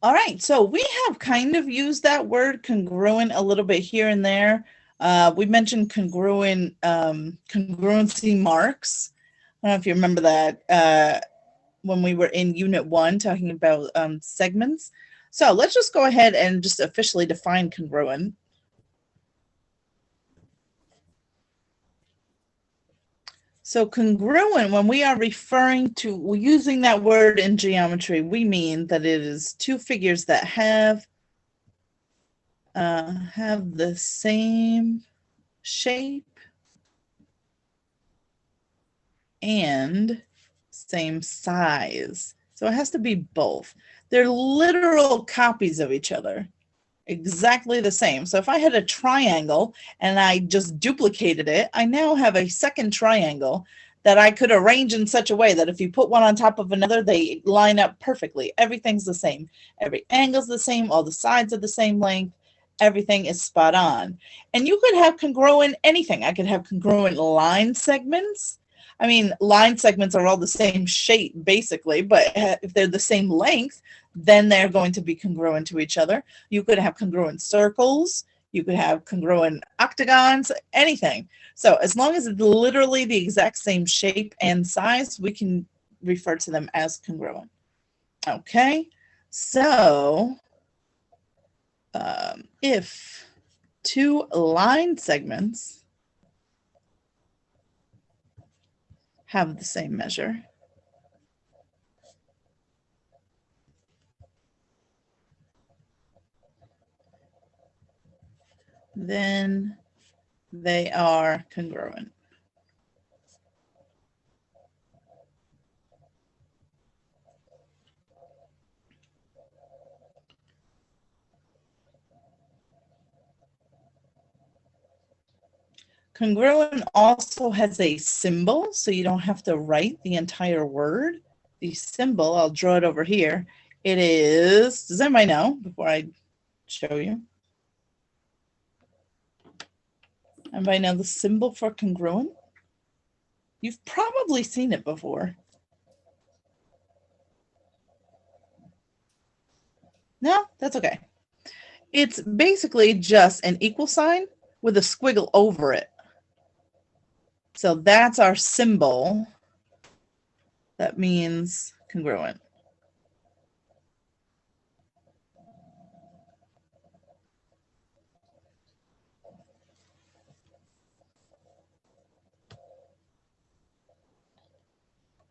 All right, so we have kind of used that word congruent a little bit here and there. We mentioned congruent, congruency marks. I don't know if you remember that when we were in Unit 1 talking about segments. So let's just go ahead and just officially define congruent. So congruent, when we are referring to using that word in geometry, we mean that it is two figures that have the same shape and same size. So it has to be both. They're literal copies of each other, exactly the same. So if I had a triangle and I just duplicated it, I now have a second triangle that I could arrange in such a way that if you put one on top of another, they line up perfectly. Everything's the same. Every angle's the same. All the sides are the same length. Everything is spot on. And you could have congruent anything. I could have congruent line segments. I mean, line segments are all the same shape, basically, but if they're the same length, then they're going to be congruent to each other. You could have congruent circles. You could have congruent octagons, anything. So as long as it's literally the exact same shape and size, we can refer to them as congruent. Okay, so if two line segments have the same measure, then they are congruent. Congruent also has a symbol, so you don't have to write the entire word. The symbol, I'll draw it over here. It is, does anybody know before I show you? Anybody know the symbol for congruent? You've probably seen it before. No, that's okay. It's basically just an equal sign with a squiggle over it. So that's our symbol. That means congruent.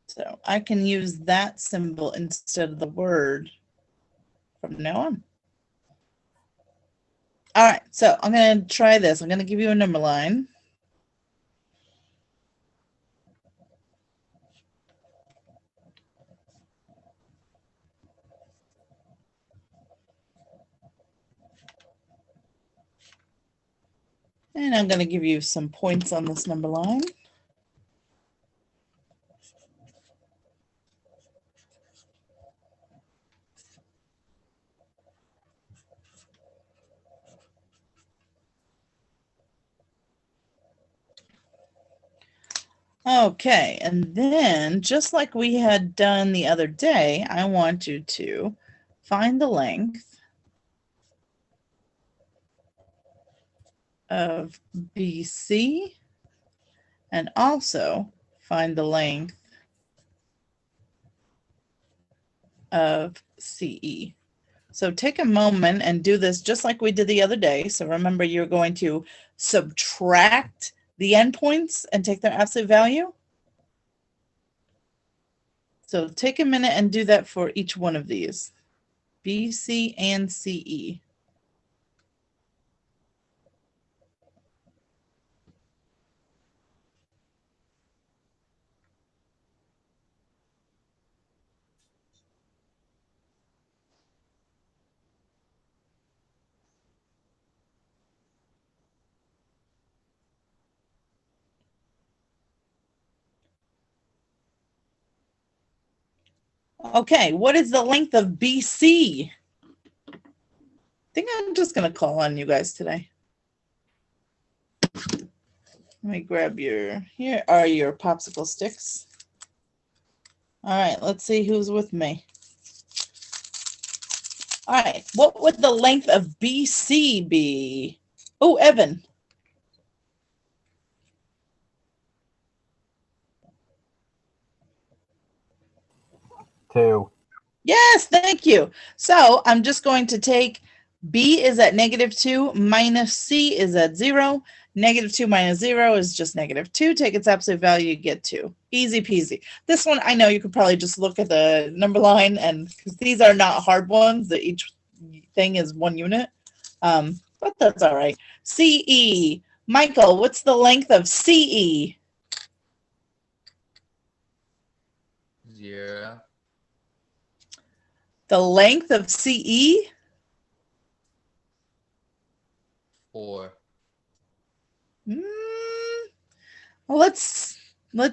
So I can use that symbol instead of the word from now on. All right, so I'm going to try this. I'm going to give you a number line. And I'm going to give you some points on this number line. Okay, and then just like we had done the other day, I want you to find the length of BC and also find the length of CE. So take a moment and do this just like we did the other day. So remember, you're going to subtract the endpoints and take their absolute value. So take a minute and do that for each one of these, BC and CE. Okay, what is the length of BC? I think I'm just going to call on you guys today. Let me grab here are your popsicle sticks. All right, let's see who's with me. All right, what would the length of BC be? Oh, Evan. Two. Yes, thank you. So I'm just going to take B is at -2 minus C is at 0. -2 minus 0 is just -2. Take its absolute value, you get 2. Easy peasy. This one, I know you could probably just look at the number line, and because these are not hard ones, that each thing is 1 unit. But that's all right. CE. Michael, what's the length of CE? 0. The length of CE? 4. Well, let's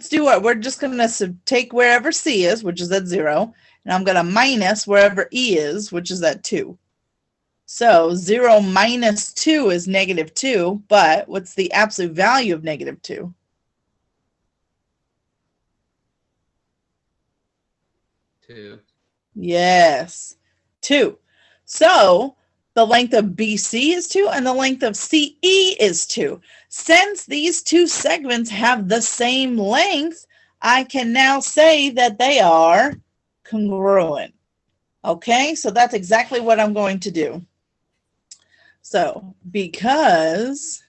do what we're just going to take wherever C is, which is at 0, and I'm going to minus wherever E is, which is at 2. So 0 minus 2 is -2, but what's the absolute value of -2? 2. Yes, 2. So the length of BC is 2 and the length of CE is 2. Since these two segments have the same length, I can now say that they are congruent. Okay, so that's exactly what I'm going to do. So because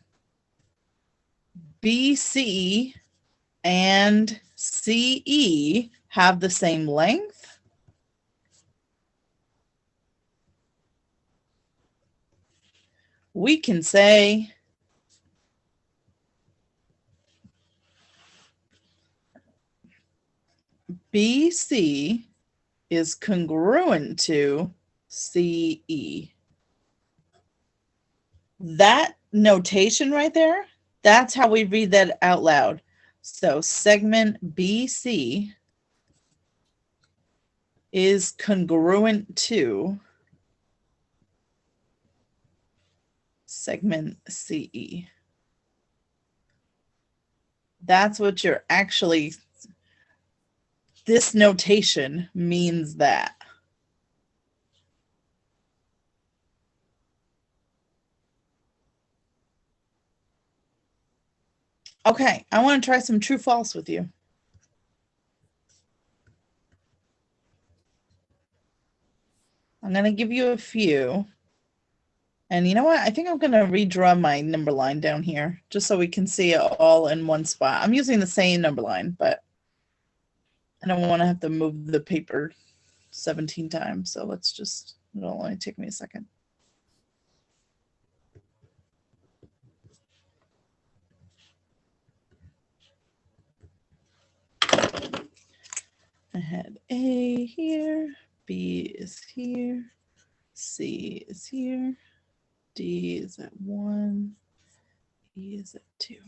BC and CE have the same length, we can say BC is congruent to CE. That notation right there, that's how we read that out loud. So segment BC is congruent to segment CE. That's what you're actually, this notation means that. Okay, I want to try some true false with you. I'm going to give you a few. And you know what? I think I'm going to redraw my number line down here just so we can see it all in one spot. I'm using the same number line, but I don't want to have to move the paper 17 times. So let's just, it'll only take me a second. I had A here, B is here, C is here, D is at 1, E is at 2.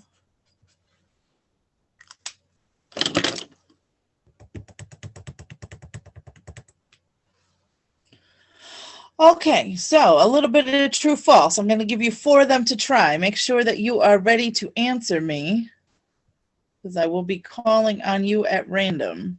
Okay, so a little bit of true false. I'm going to give you 4 of them to try. Make sure that you are ready to answer me, because I will be calling on you at random.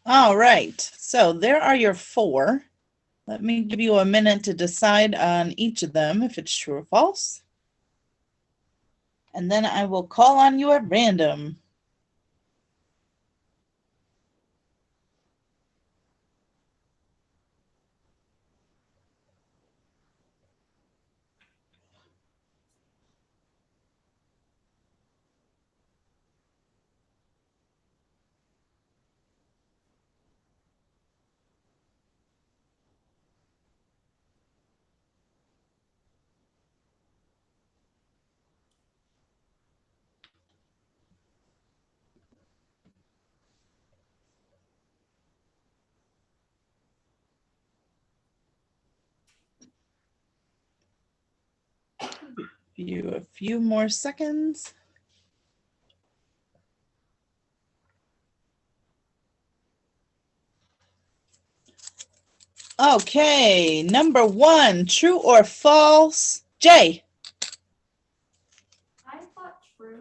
All right, so there are your 4. Let me give you a minute to decide on each of them if it's true or false. And then I will call on you at random. you a few more seconds. Okay, number 1, true or false? Jay. I thought true.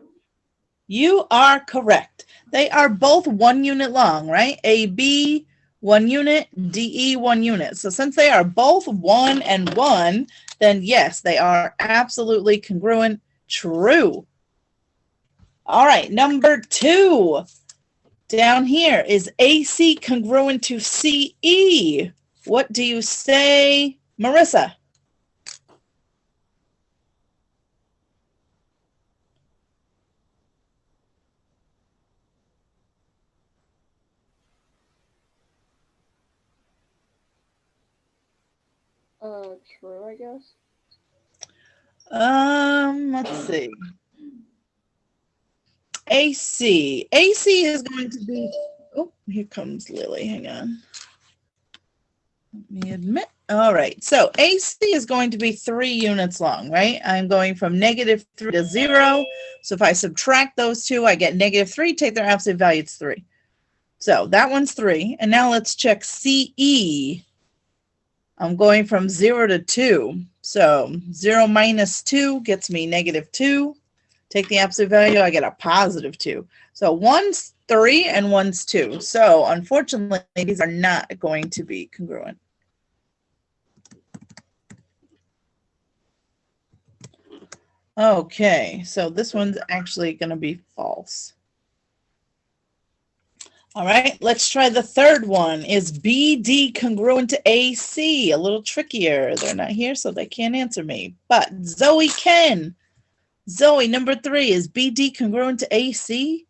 You are correct. They are both 1 unit long, right? AB, 1 unit, DE, 1 unit. So since they are both 1 and 1, then yes, they are absolutely congruent, true. All right, number 2. Down here is AC congruent to CE. What do you say, Marissa? True, I guess. Let's see. AC is going to be, oh, here comes Lily, hang on. Let me admit. All right, so AC is going to be 3 units long, right? I'm going from -3 to 0. So if I subtract those two, I get -3, take their absolute value, it's 3. So that one's 3. And now let's check CE. I'm going from 0 to 2. So 0 minus 2 gets me -2. Take the absolute value, I get a +2. So one's 3 and one's 2. So unfortunately, these are not going to be congruent. Okay, so this one's actually going to be false. All right, let's try the third one. Is BD congruent to AC? A little trickier. They're not here, so they can't answer me. But Zoe can. Zoe, number 3, is BD congruent to AC?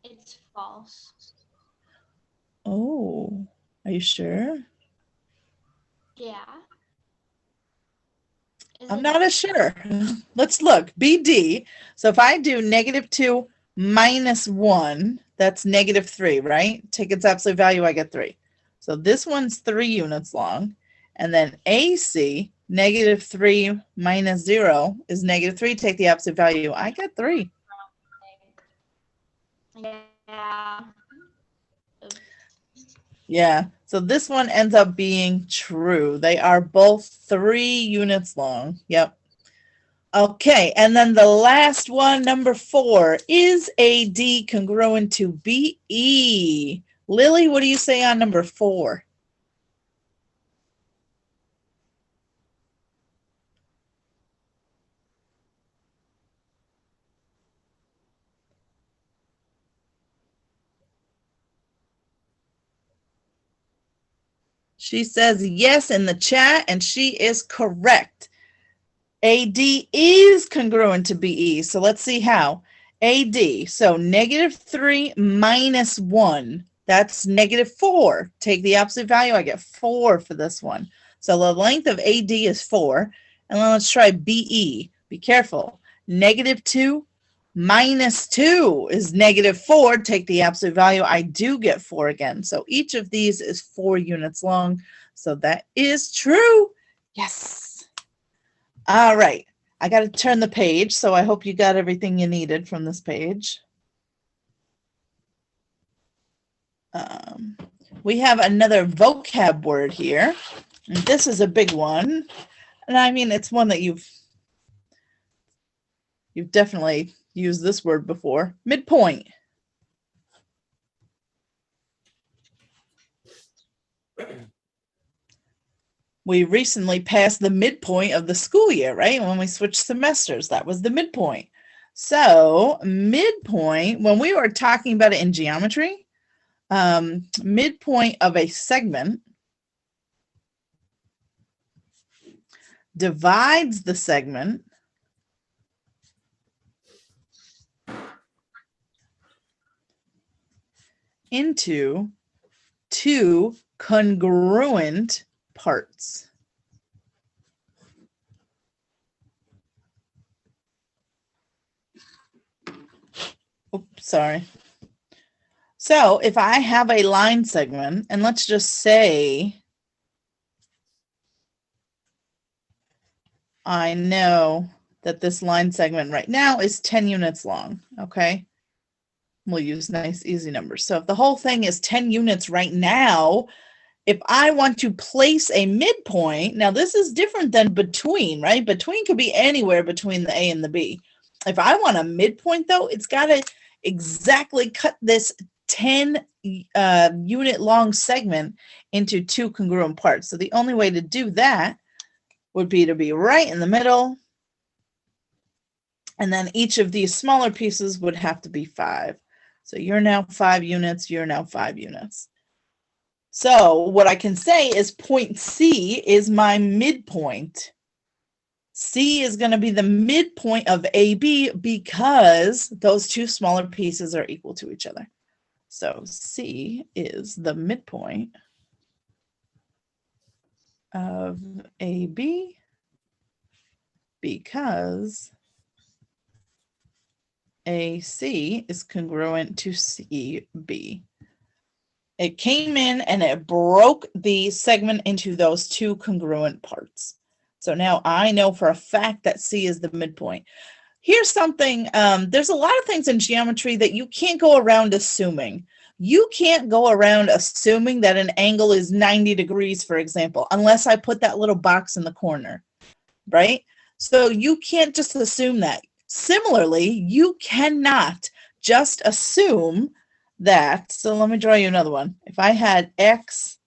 It's false. Oh, are you sure? Yeah. I'm not as sure. Let's look. BD. So if I do -2 minus 1, that's -3, right? Take its absolute value, I get 3. So this one's 3 units long. And then AC, -3 minus 0 is -3. Take the absolute value, I get 3. Yeah. Yeah, so this one ends up being true. They are both 3 units long. Yep. Okay, and then the last one, number 4, is AD congruent to BE? Lily, what do you say on number 4? She says yes in the chat, and she is correct. AD is congruent to BE. So let's see how. AD, so -3 minus 1, that's -4. Take the absolute value, I get 4 for this one. So the length of AD is 4. And then let's try BE. Be careful. -2 minus 2 is -4. Take the absolute value, I do get 4 again. So each of these is 4 units long. So that is true. Yes. All right. I got to turn the page, so I hope you got everything you needed from this page. We have another vocab word here. And this is a big one. And I mean, it's one that you've definitely used this word before. Midpoint. We recently passed the midpoint of the school year, right? When we switched semesters, that was the midpoint. So midpoint, when we were talking about it in geometry, midpoint of a segment divides the segment into 2 congruent parts. Oops, sorry. So if I have a line segment, and let's just say I know that this line segment right now is 10 units long, okay? We'll use nice, easy numbers. So if the whole thing is 10 units right now, if I want to place a midpoint, now this is different than between, right? Between could be anywhere between the A and the B. If I want a midpoint, though, it's got to exactly cut this 10 unit long segment into 2 congruent parts. So the only way to do that would be to be right in the middle. And then each of these smaller pieces would have to be 5. So you're now 5 units, you're now 5 units. So what I can say is point C is my midpoint. C is going to be the midpoint of AB because those 2 smaller pieces are equal to each other. So C is the midpoint of AB because AC is congruent to CB. It came in and it broke the segment into those 2 congruent parts. So now I know for a fact that C is the midpoint. Here's something, there's a lot of things in geometry that you can't go around assuming. You can't go around assuming that an angle is 90 degrees, for example, unless I put that little box in the corner, right? So you can't just assume that. Similarly, you cannot just assume that. So let me draw you another one. If I had X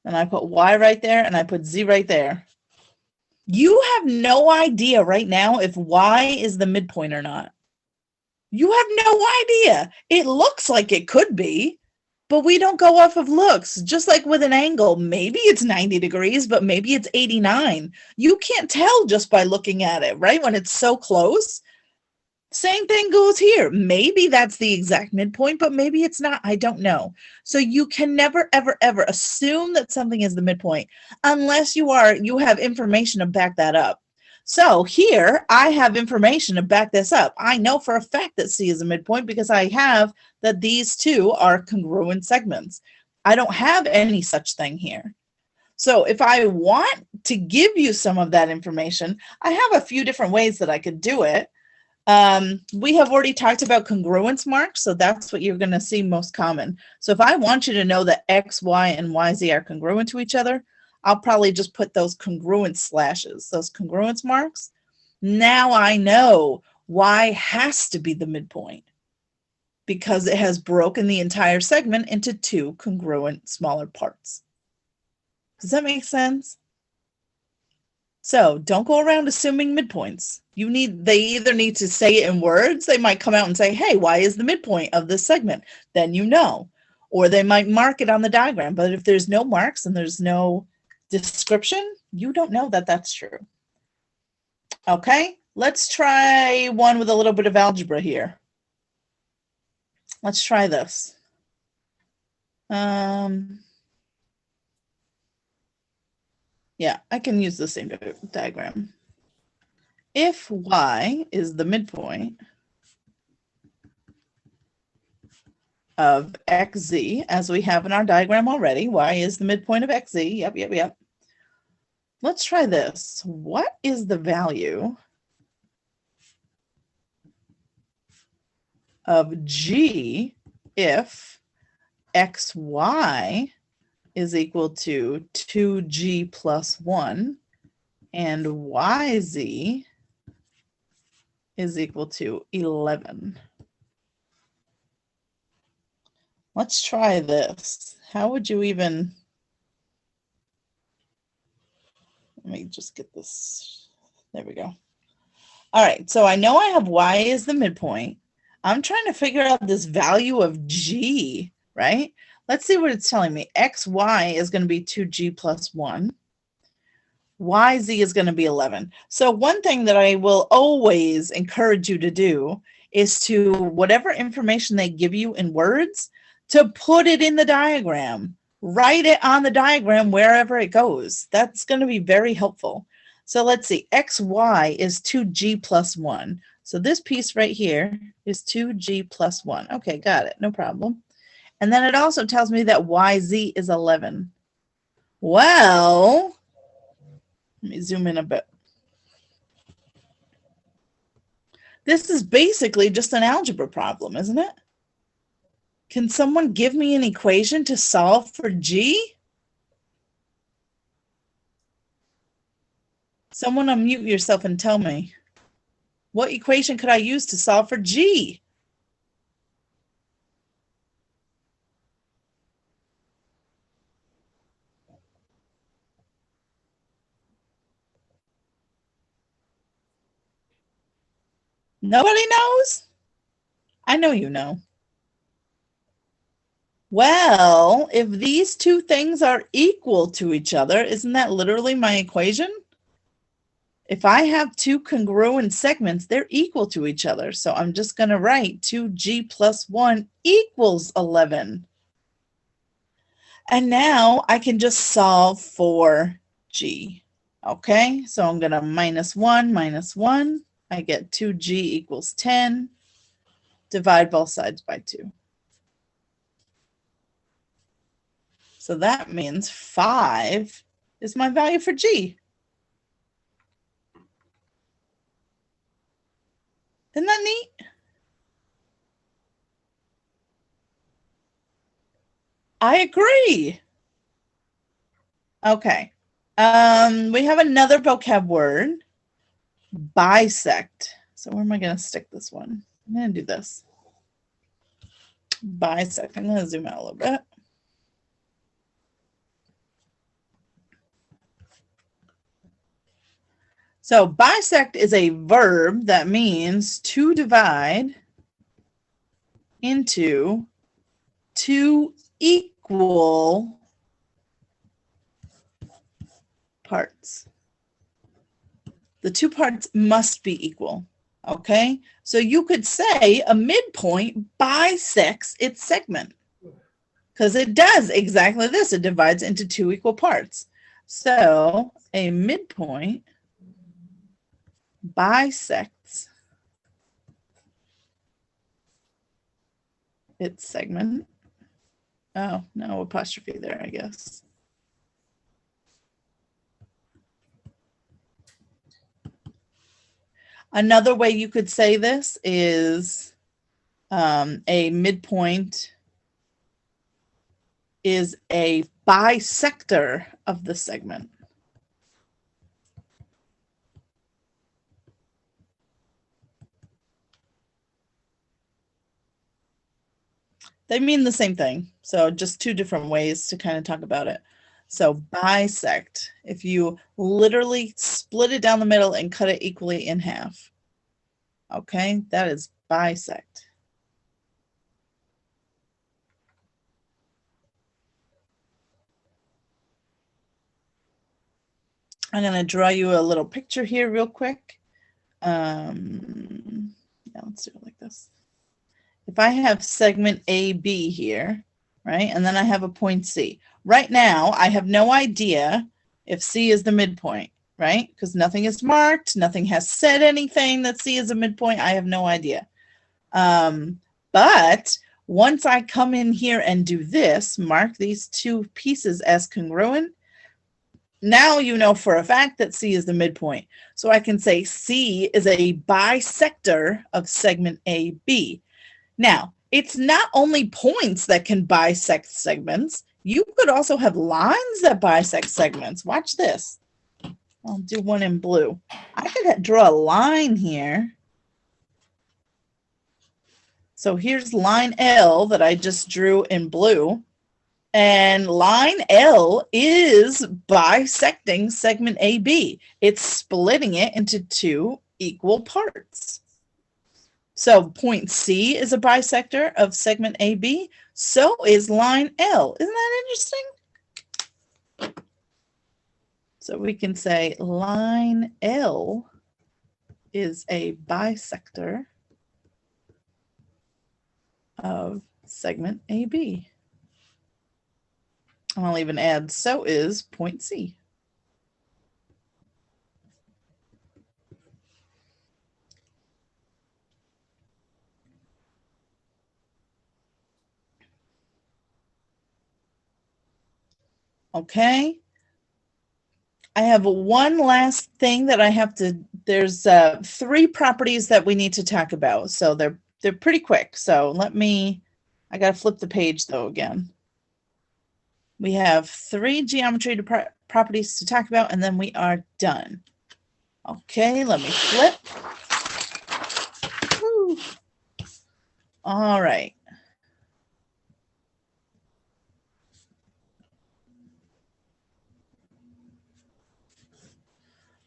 and I put Y right there and I put Z right there, you have no idea right now if Y is the midpoint or not. You have no idea. It looks like it could be, but we don't go off of looks. Just like with an angle, maybe it's 90 degrees, but maybe it's 89. You can't tell just by looking at it, right? When it's so close. Same thing goes here. Maybe that's the exact midpoint, but maybe it's not. I don't know. So you can never, ever, ever assume that something is the midpoint unless you have information to back that up. So here I have information to back this up. I know for a fact that C is a midpoint because I have that these 2 are congruent segments. I don't have any such thing here. So if I want to give you some of that information, I have a few different ways that I could do it. We have already talked about congruence marks, so that's what you're going to see most common. So if I want you to know that X, Y, and YZ are congruent to each other, I'll probably just put those congruence slashes, those congruence marks. Now I know Y has to be the midpoint because it has broken the entire segment into 2 congruent smaller parts. Does that make sense? So don't go around assuming midpoints. They either need to say it in words. They might come out and say, hey, Y is the midpoint of this segment. Then you know. Or they might mark it on the diagram. But if there's no marks and there's no description, you don't know that that's true. Okay, let's try one with a little bit of algebra here. Let's try this. Yeah, I can use the same diagram. If Y is the midpoint of XZ, as we have in our diagram already, Y is the midpoint of XZ. Yep. Let's try this. What is the value of G if XY is equal to 2G plus 1 and YZ is equal to 11? Let's try this. How would you even, let me just get this, there we go. All right, so I know I have Y as the midpoint. I'm trying to figure out this value of G, right? Let's see what it's telling me. XY is going to be 2G plus 1. YZ is going to be 11. So one thing that I will always encourage you to do is to, whatever information they give you in words, to put it in the diagram. Write it on the diagram wherever it goes. That's going to be very helpful. So let's see. XY is 2G plus 1. So this piece right here is 2G plus 1. Okay, got it. No problem. And then it also tells me that YZ is 11. Well, let me zoom in a bit. This is basically just an algebra problem, isn't it? Can someone give me an equation to solve for G? Someone unmute yourself and tell me. What equation could I use to solve for G? Nobody knows? I know you know. Well, if these two things are equal to each other, isn't that literally my equation? If I have two congruent segments, they're equal to each other. So I'm just going to write 2G plus 1 equals 11. And now I can just solve for G. Okay, so I'm going to minus 1. I get 2G equals 10. Divide both sides by 2. So that means 5 is my value for G. Isn't that neat? I agree. Okay. We have another vocab word, bisect. So where am I going to stick this one? I'm going to do this. Bisect. I'm going to zoom out a little bit. So bisect is a verb that means to divide into two equal parts. The two parts must be equal. Okay, so you could say a midpoint bisects its segment because it does exactly this. It divides into two equal parts. So a midpoint bisects its segment. Oh, no apostrophe there, I guess. Another way you could say this is a midpoint is a bisector of the segment. They mean the same thing. So just two different ways to kind of talk about it. So bisect, if you literally split it down the middle and cut it equally in half. Okay, that is bisect. I'm going to draw you a little picture here real quick. Yeah, let's do it like this. If I have segment AB here, right, and then I have a point C. Right now, I have no idea if C is the midpoint, right? Because nothing is marked. Nothing has said anything that C is a midpoint. I have no idea. But once I come in here and do this, mark these two pieces as congruent, now you know for a fact that C is the midpoint. So I can say C is a bisector of segment AB. Now, it's not only points that can bisect segments. You could also have lines that bisect segments. Watch this. I'll do one in blue. I could draw a line here. So here's line L that I just drew in blue. And line L is bisecting segment AB. It's splitting it into two equal parts. So point C is a bisector of segment AB. So is line L. Isn't that interesting? So we can say line L is a bisector of segment AB. I'll even add so is point C. Okay. I have one last thing that I have to there's 3 properties that we need to talk about. So they're pretty quick. So I got to flip the page though again. We have 3 geometry properties to talk about, and then we are done. Okay, let me flip. Woo. All right.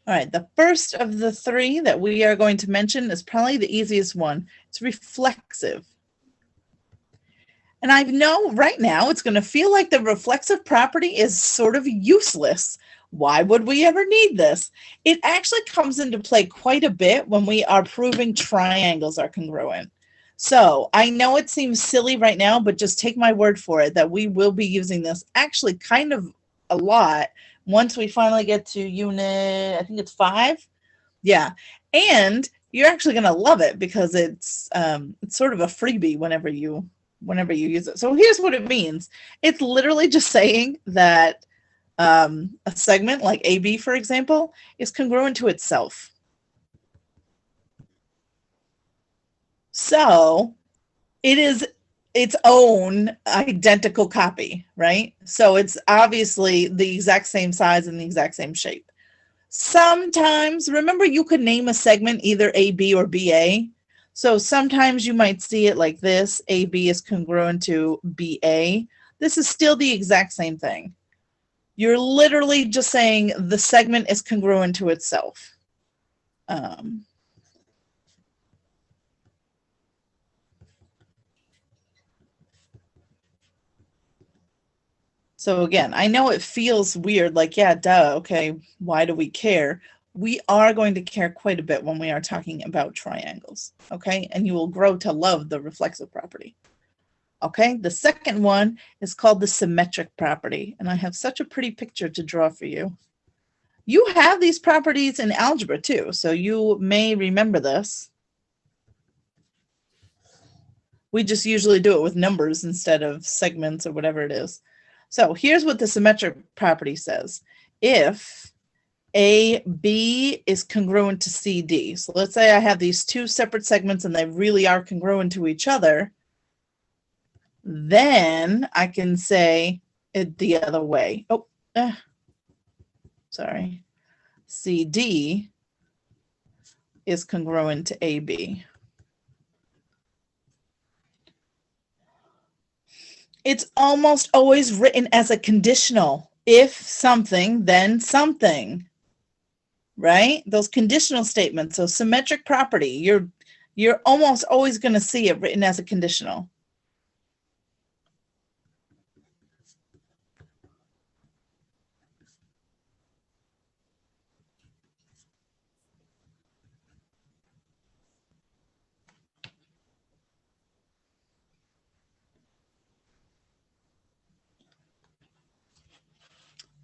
All right, the first of the 3 that we are going to mention is probably the easiest one. It's reflexive. And I know right now it's going to feel like the reflexive property is sort of useless. Why would we ever need this? It actually comes into play quite a bit when we are proving triangles are congruent. So I know it seems silly right now, but just take my word for it that we will be using this actually kind of a lot once we finally get to unit, I think it's 5. Yeah. And you're actually going to love it because it's sort of a freebie whenever you use it. So here's what it means. It's literally just saying that a segment like AB, for example, is congruent to itself. So it is its own identical copy, right? So it's obviously the exact same size and the exact same shape. Sometimes, remember, you could name a segment either AB or BA. So sometimes you might see it like this, AB is congruent to BA. This is still the exact same thing. You're literally just saying the segment is congruent to itself. So again, I know it feels weird, like, yeah, duh, okay, why do we care? We are going to care quite a bit when we are talking about triangles, okay? And you will grow to love the reflexive property. Okay, the second one is called the symmetric property, and I have such a pretty picture to draw for you. You have these properties in algebra too, so you may remember this. We just usually do it with numbers instead of segments or whatever it is. So here's what the symmetric property says. If AB is congruent to CD, so let's say I have these 2 separate segments and they really are congruent to each other, then I can say it the other way. Oh, sorry. CD is congruent to AB. It's almost always written as a conditional. If something, then something, right? Those conditional statements, so symmetric property, you're almost always going to see it written as a conditional.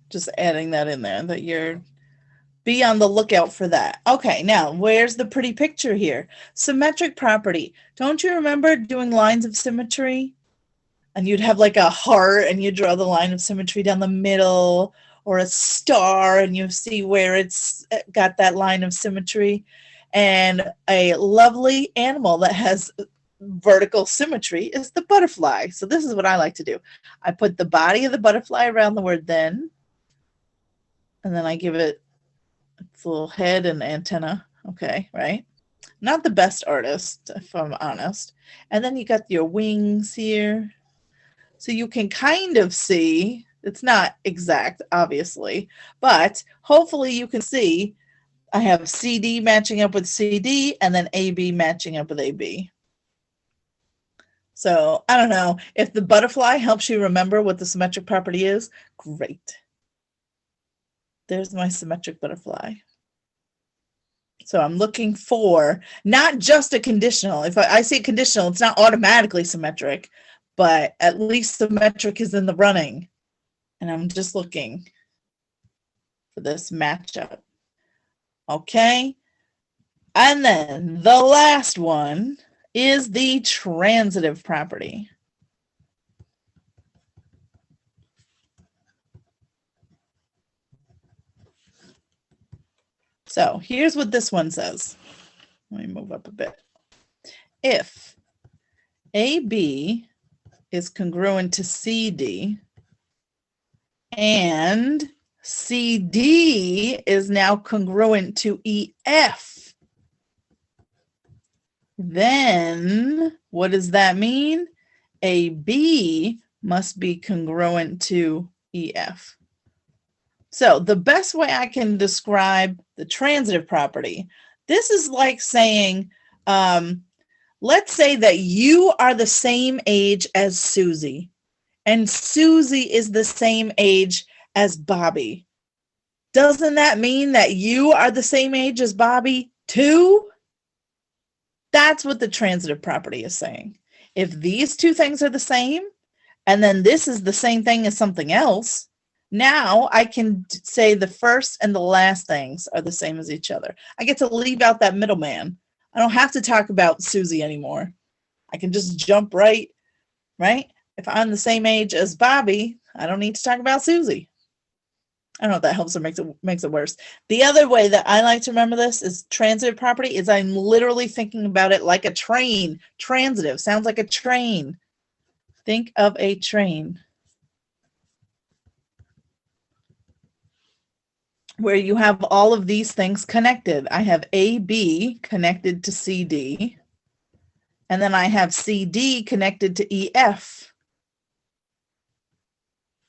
Just adding that in there, that you're be on the lookout for that. Okay, now where's the pretty picture here? Symmetric property. Don't you remember doing lines of symmetry? And you'd have like a heart and you draw the line of symmetry down the middle, or a star and you see where it's got that line of symmetry. And a lovely animal that has vertical symmetry is the butterfly. So this is what I like to do. I put the body of the butterfly around the word then, and then I give it its little head and antenna. Okay, right? Not the best artist, if I'm honest. And then you got your wings here. So you can kind of see, it's not exact, obviously, but hopefully you can see I have CD matching up with CD and then AB matching up with AB. So I don't know, if the butterfly helps you remember what the symmetric property is, great. There's my symmetric butterfly. So I'm looking for not just a conditional. If I see a conditional, it's not automatically symmetric, but at least symmetric is in the running. And I'm just looking for this matchup. Okay. And then the last one is the transitive property. So here's what this one says. Let me move up a bit. If AB is congruent to CD and CD is now congruent to EF, then what does that mean? AB must be congruent to EF. So the best way I can describe the transitive property, this is like saying, let's say that you are the same age as Susie, and Susie is the same age as Bobby. Doesn't that mean that you are the same age as Bobby too? That's what the transitive property is saying. If these two things are the same, and then this is the same thing as something else, now I can say the first and the last things are the same as each other. I get to leave out that middleman. I don't have to talk about Susie anymore. I can just jump right? If I'm the same age as Bobby, I don't need to talk about Susie. I don't know if that helps or makes it worse. The other way that I like to remember this is transitive property is I'm literally thinking about it like a train. Transitive sounds like a train. Think of a train where you have all of these things connected. I have AB connected to CD, and then I have CD connected to EF.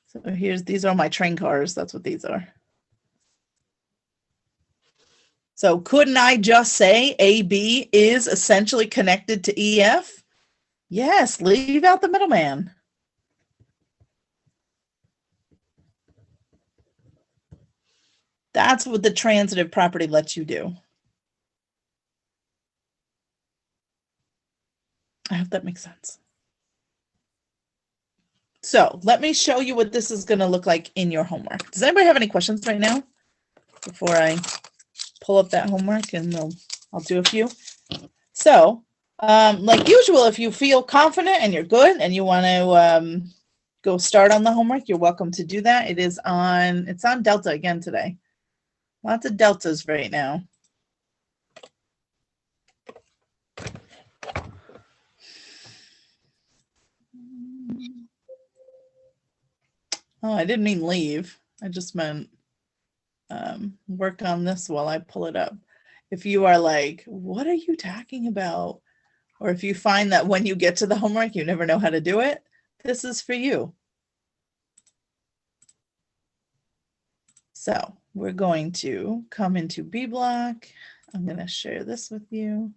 So these are my train cars. That's what these are. So couldn't I just say AB is essentially connected to EF? Yes, leave out the middleman. That's what the transitive property lets you do. I hope that makes sense. So let me show you what this is going to look like in your homework. Does anybody have any questions right now before I pull up that homework, and I'll do a few? So like usual, if you feel confident and you're good and you want to go start on the homework, you're welcome to do that. It's on Delta again today. Lots of deltas right now. Oh, I didn't mean leave. I just meant work on this while I pull it up. If you are like, what are you talking about? Or if you find that when you get to the homework, you never know how to do it, this is for you. So we're going to come into B block. I'm going to share this with you.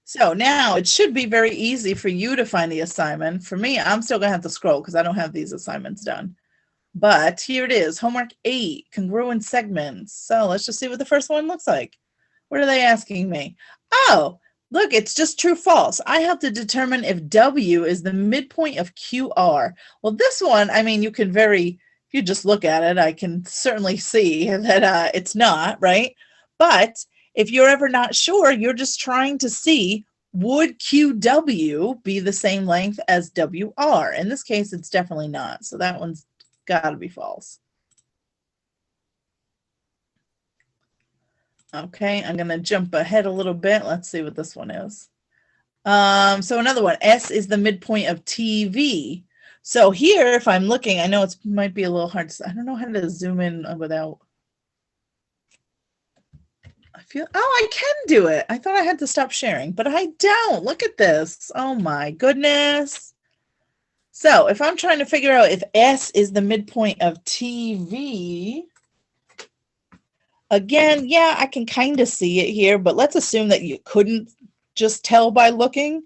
So now it should be very easy for you to find the assignment. For me, I'm still going to have to scroll because I don't have these assignments done. But here it is, homework 8, congruent segments. So let's just see what the first one looks like. What are they asking me? Oh, look, it's just true, false. I have to determine if W is the midpoint of QR. Well, this one, I mean, if you just look at it, I can certainly see that it's not, right? But if you're ever not sure, you're just trying to see, would QW be the same length as WR? In this case, it's definitely not. So that one's got to be false. Okay, I'm going to jump ahead a little bit. Let's see what this one is. So another one, S is the midpoint of TV. So here, if I'm looking, I know it might be a little hard to, I don't know how to zoom in without. I can do it. I thought I had to stop sharing, but I don't. Look at this. Oh my goodness. So if I'm trying to figure out if S is the midpoint of TV, again, yeah, I can kind of see it here, but let's assume that you couldn't just tell by looking,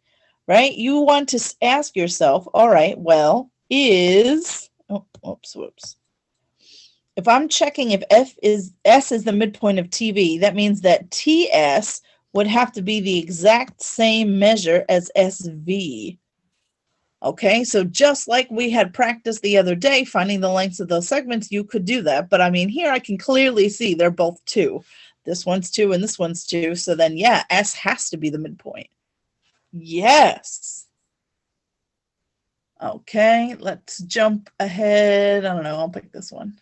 right? You want to ask yourself, all right, well, whoops. If I'm checking if S is the midpoint of TV, that means that TS would have to be the exact same measure as SV. Okay, so just like we had practiced the other day, finding the lengths of those segments, you could do that. But I mean, here I can clearly see they're both 2. This one's 2 and this one's 2. So then, yeah, S has to be the midpoint. Yes. Okay, let's jump ahead. I don't know, I'll pick this one.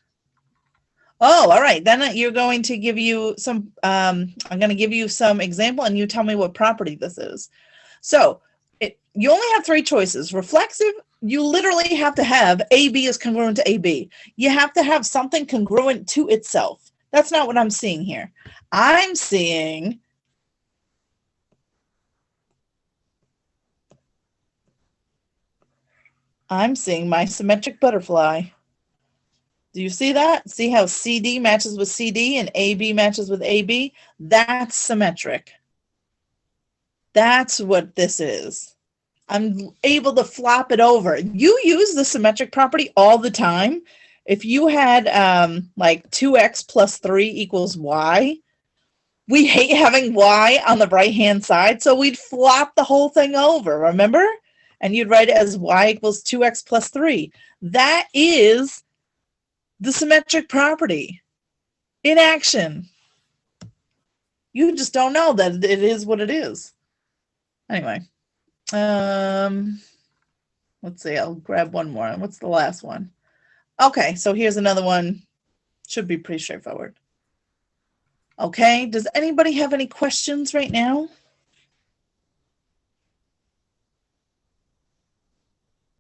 Oh, all right. Then you're going to give you some, I'm going to give you some example and you tell me what property this is. So you only have three choices. Reflexive, you literally have to have AB is congruent to AB. You have to have something congruent to itself. That's not what I'm seeing here. I'm seeing my symmetric butterfly. Do you see that? See how CD matches with CD and AB matches with AB? That's symmetric. That's what this is. I'm able to flop it over. You use the symmetric property all the time. If you had like 2x plus 3 equals y, we hate having y on the right-hand side, so we'd flop the whole thing over, remember? And you'd write it as y equals 2x plus 3. That is the symmetric property in action. You just don't know that it is what it is. Anyway, let's see, I'll grab one more. What's the last one? Okay, so here's another one. Should be pretty straightforward. Okay, does anybody have any questions right now?